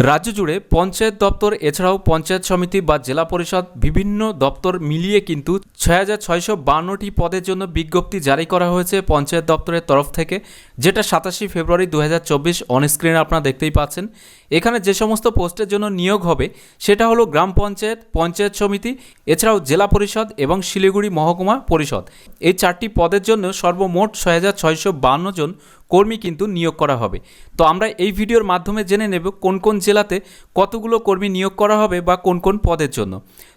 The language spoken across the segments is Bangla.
রাজ্য জুড়ে পঞ্চায়েত দপ্তর এছাড়াও পঞ্চায়েত সমিতি বা জেলা পরিষদ বিভিন্ন দপ্তর মিলিয়ে কিন্তু ৬,৬৫২টি পদের জন্য বিজ্ঞপ্তি জারি করা হয়েছে পঞ্চায়েত দপ্তরের তরফ থেকে, যেটা ২৭শে ফেব্রুয়ারি ২০২৪ অনস্ক্রিনে আপনারা দেখতেই পাচ্ছেন। এখানে যে সমস্ত পোস্টের জন্য নিয়োগ হবে সেটা হলো গ্রাম পঞ্চায়েত, পঞ্চায়েত সমিতি, এছাড়াও জেলা পরিষদ এবং শিলিগুড়ি মহকুমা পরিষদ। এই 4টি পদের জন্য সর্বমোট ৬,৬৫২ জন কর্মী কিন্তু নিয়োগ করা হবে। তো আমরা এই ভিডিওর মাধ্যমে জেনে নেব কোন কোন জেলাতে কতগুলো কর্মী নিয়োগ করা হবে বা কোন কোন পদের জন্য।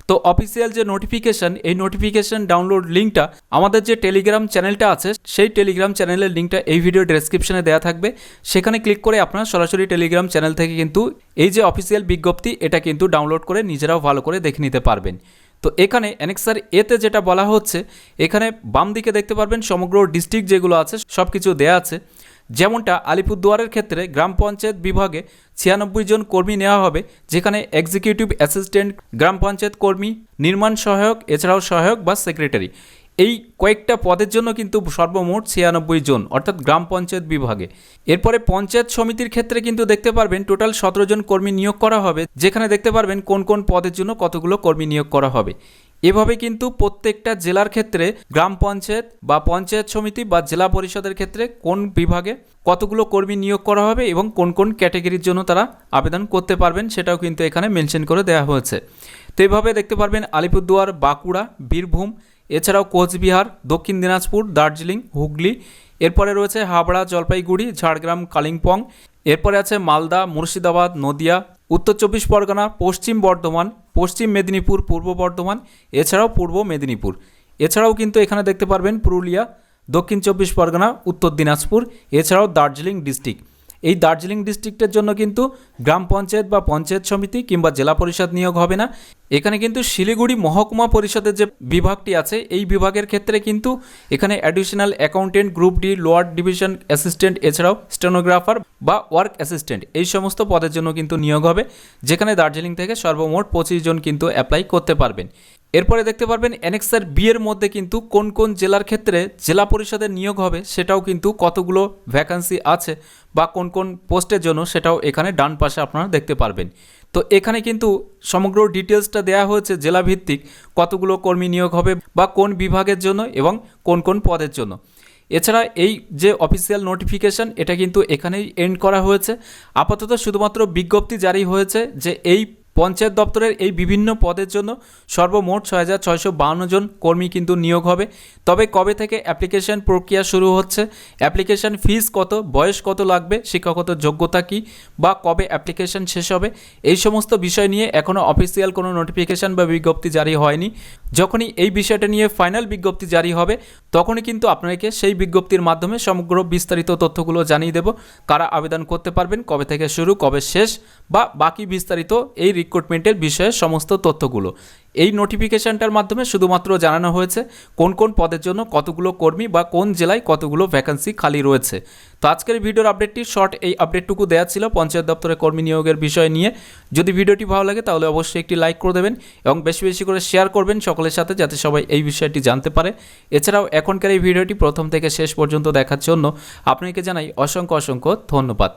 তো অফিসিয়াল যে নোটিফিকেশন, এই নোটিফিকেশন ডাউনলোড লিঙ্কটা আমাদের যে টেলিগ্রাম চ্যানেলটা আছে সেই টেলিগ্রাম চ্যানেলের লিঙ্কটা এই ভিডিও ডেসক্রিপশনে দেওয়া থাকবে। সেখানে ক্লিক করে আপনারা সরাসরি টেলিগ্রাম চ্যানেল থেকে কিন্তু এই যে অফিসিয়াল বিজ্ঞপ্তি এটা কিন্তু ডাউনলোড করে নিজেরাও ভালো করে দেখে নিতে পারবেন। তো এখানে অ্যানেক্সার এতে যেটা বলা হচ্ছে, এখানে বাম দিকে দেখতে পারবেন সমগ্র ডিস্ট্রিক্ট যেগুলো আছে সব কিছু দেওয়া আছে। যেমনটা আলিপুরদুয়ারের ক্ষেত্রে গ্রাম পঞ্চায়েত বিভাগে ৯৬ জন কর্মী নেওয়া হবে, যেখানে এক্সিকিউটিভ অ্যাসিস্ট্যান্ট, গ্রাম পঞ্চায়েত কর্মী, নির্মাণ সহায়ক, এছাড়াও সহায়ক বা সেক্রেটারি, এই কয়েকটা পদের জন্য কিন্তু সর্বমোট ৯৬ জন, অর্থাৎ গ্রাম পঞ্চায়েত বিভাগে। এরপরে পঞ্চায়েত সমিতির ক্ষেত্রে কিন্তু দেখতে পারবেন টোটাল ১৭ জন কর্মী নিয়োগ করা হবে, যেখানে দেখতে পারবেন কোন কোন পদের জন্য কতগুলো কর্মী নিয়োগ করা হবে। এভাবে কিন্তু প্রত্যেকটা জেলার ক্ষেত্রে গ্রাম পঞ্চায়েত বা পঞ্চায়েত সমিতি বা জেলা পরিষদের ক্ষেত্রে কোন বিভাগে কতগুলো কর্মী নিয়োগ করা হবে এবং কোন কোন ক্যাটাগরির জন্য তারা আবেদন করতে পারবেন সেটাও কিন্তু এখানে মেনশন করে দেওয়া হয়েছে। তো এভাবে দেখতে পারবেন আলিপুরদুয়ার, বাঁকুড়া, বীরভূম, এছাড়াও কোচবিহার, দক্ষিণ দিনাজপুর, দার্জিলিং, হুগলি, এরপরে রয়েছে হাবড়া, জলপাইগুড়ি, ঝাড়গ্রাম, কালিম্পং, এরপরে আছে মালদা, মুর্শিদাবাদ, নদিয়া, উত্তর ২৪ পরগনা, পশ্চিম বর্ধমান, পশ্চিম মেদিনীপুর, পূর্ব বর্ধমান, এছাড়াও পূর্ব মেদিনীপুর। এছাড়াও কিন্তু এখানে দেখতে পারবেন পুরুলিয়া, দক্ষিণ ২৪ পরগনা, উত্তর দিনাজপুর, এছাড়াও দার্জিলিং ডিস্ট্রিক্ট। এই দার্জিলিং ডিস্ট্রিক্টের জন্য কিন্তু গ্রাম পঞ্চায়েত বা পঞ্চায়েত সমিতি কিংবা জেলা পরিষদ নিয়োগ হবে না। এখানে কিন্তু শিলিগুড়ি মহকুমা পরিষদের যে বিভাগটি আছে এই বিভাগের ক্ষেত্রে কিন্তু এখানে additional accountant, group D, lower division assistant, এছাড়াও স্টেনোগ্রাফার বা ওয়ার্ক অ্যাসিস্ট্যান্ট, এই সমস্ত পদের জন্য কিন্তু নিয়োগ হবে, যেখানে দার্জিলিং থেকে সর্বমোট ২৫ জন কিন্তু অ্যাপ্লাই করতে পারবেন। এরপরে দেখতে পারবেন অ্যানেক্সার বি এর মধ্যে কিন্তু কোন কোন জেলার ক্ষেত্রে জেলা পরিষদের নিয়োগ হবে সেটাও কিন্তু কতগুলো ভ্যাকান্সি আছে বা কোন কোন পোস্টের জন্য সেটাও এখানে ডান পাশে আপনারা দেখতে পারবেন। তো এখানে কিন্তু সমগ্র ডিটেলসটা দেওয়া হয়েছে জেলা ভিত্তিক কতগুলো কর্মী নিয়োগ হবে বা কোন বিভাগের জন্য এবং কোন কোন পদের জন্য। এছাড়া এই যে অফিসিয়াল নোটিফিকেশন এটা কিন্তু এখানেই এন্ড করা হয়েছে। আপাতত শুধুমাত্র বিজ্ঞপ্তি জারি হয়েছে যে এই পঞ্চায়েত দপ্তরের এই বিভিন্ন পদের জন্য সর্বমোট ৬,৬৫২ জন কর্মী কিন্তু নিয়োগ হবে। তবে কবে থেকে অ্যাপ্লিকেশন প্রক্রিয়া শুরু হচ্ছে, অ্যাপ্লিকেশন ফিস কত, বয়স কত লাগবে, শিক্ষাগত যোগ্যতা কী বা কবে অ্যাপ্লিকেশন শেষ হবে, এই সমস্ত বিষয় নিয়ে এখনও অফিসিয়াল কোনো নোটিফিকেশন বা বিজ্ঞপ্তি জারি হয়নি। যখনই এই বিষয়টা নিয়ে ফাইনাল বিজ্ঞপ্তি জারি হবে তখনই কিন্তু আপনাকে সেই বিজ্ঞপ্তির মাধ্যমে সমগ্র বিস্তারিত তথ্যগুলো জানিয়ে দেব, কারা আবেদন করতে পারবেন, কবে থেকে শুরু, কবে শেষ বা বাকি বিস্তারিত এই রিক্রুটমেন্টের বিষয়ে সমস্ত তথ্যগুলো। এই নোটিফিকেশনটার মাধ্যমে শুধুমাত্র জানানো হয়েছে কোন কোন পদের জন্য কতগুলো কর্মী বা কোন জেলায় কতগুলো ভ্যাকান্সি খালি রয়েছে। তো আজকের ভিডিওর আপডেটটি শর্ট এই আপডেটটুকু দেওয়া ছিল পঞ্চায়েত দপ্তরে কর্মী নিয়োগের বিষয় নিয়ে। যদি ভিডিওটি ভালো লাগে তাহলে অবশ্যই একটি লাইক করে দেবেন এবং বেশি বেশি করে শেয়ার করবেন সকলের সাথে, যাতে সবাই এই বিষয়টি জানতে পারে। এছাড়াও এখনকার এই ভিডিওটি প্রথম থেকে শেষ পর্যন্ত দেখার জন্য আপনাকে জানাই অসংখ্য অসংখ্য ধন্যবাদ।